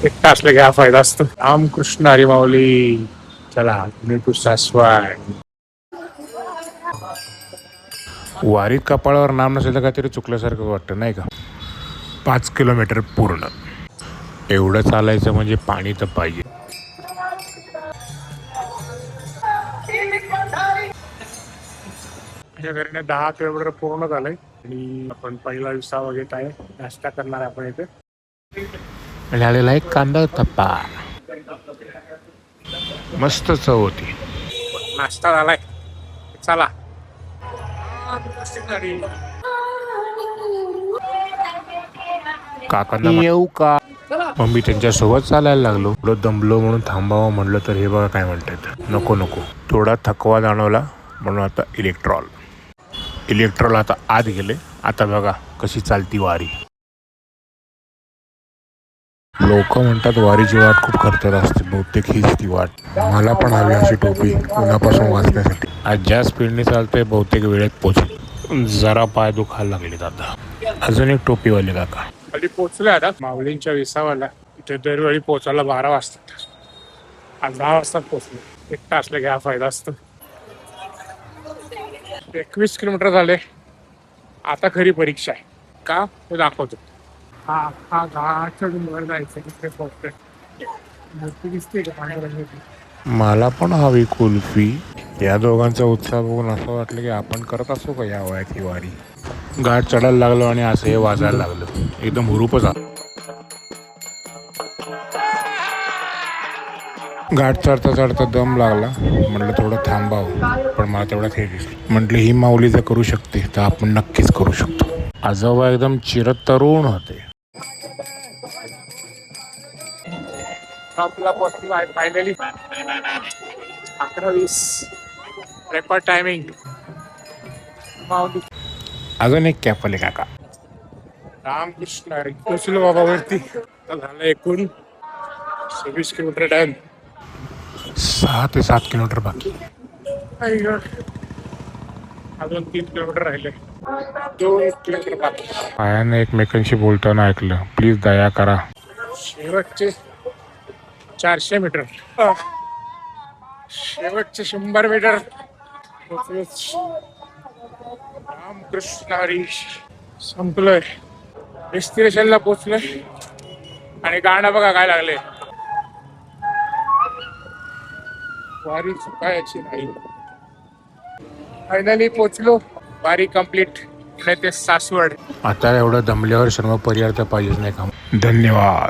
एकटा असले की हा फायदा असतो. रामकृष्ण हरी माऊली. चला भेटू सासवाड. वारीत कपाळावर नाम नसेल तर काहीतरी चुकल्यासारखं वाटतं नाही का. 5 किलोमीटर पूर्ण एवढं चालायचं म्हणजे पाणी तर पाहिजे. माझ्या घरीने 10 किलोमीटर पूर्ण झालंय आणि आपण पहिला विसावा घेत आहे. नाश्ता करणार आपण इथे. झालेला एक कांदा टप्पा मस्त चव होती. नाश्ता झालाय. चला काकांना येऊ का. मग मी त्यांच्यासोबत चालायला लागलो. थोडं दमलो म्हणून थांबावं म्हणलं तर हे बघा काय म्हणतात. नको नको थोडा थकवा जाणवला म्हणून आता इलेक्ट्रॉल आता आत गेले. आता बघा कशी चालती वारी. लोक म्हणतात वारीची वाट खूप खर्चात असते. बहुतेक हीच ती वाट. मला पण हवी अशी टोपी उन्हापासून वाचण्यासाठी. आज ज्या स्पीडने चालतंय बहुतेक वेळेत पोहोचेल. जरा पाय दुखायला लागलेत आता. अजून एक टोपीवाले काका खाली पोहोचलोय आता माऊलींच्या विसावाला. इथे दरवेळी पोहोचायला 12 वाजतात. आज 10 वाजता पोहोचलो. एकटा असले की हा फायदा असतो. 21 किलोमीटर झाले. आता खरी परीक्षा आहे का ते दाखवतो. हा घाट चढून वर जायचं. तिथे पोहोचतोय. मूर्ती दिसते का पांडुरंगाची. मला पण हवी कुल्फी. या दोघांचा उत्साह बघून असं वाटलं की आपण करत असू का या वयात ही वारी. घाट चढायला लागलो आणि असं हे वाजायला लागलं. एकदम हुरूपच आला. घाट चढता चढता दम लागला. म्हटलं थोडं थांबावं पण मला तेवढ्यात हे दिसलं. म्हटलं ही माऊली जर करू शकते तर आपण नक्कीच करू शकतो. आजोबा एकदम चिरत तरुण होते. आपला पोहोचलो आहे फायनली. 11:20 record timing. अजून एक कॅपले काका. रामकृष्ण हरी. पोचलो बाबा वरती. झालं एकूण 26 किलोमीटर डन. 6 ते 7 किलोमीटर बाकी. अजून 3 किलोमीटर राहिले. 2 किलोमीटर बाकी. पायाने एकमेकांशी बोलताना ऐकलं. प्लीज दया करा. शेवटचे 400 मीटर. शेवटचे 100 मीटर. रामकृष्ण हरी. संपलोय. डेस्टिनेशनला पोचलोय आणि गाणं बघा काय लागले. वारी चुकायची नाही. फायनली पोचलो. वारी कंप्लीट. ते सासवड. आता एवढं दमल्यावर शर्मा पर्याय पाहिजेच नाही का. धन्यवाद.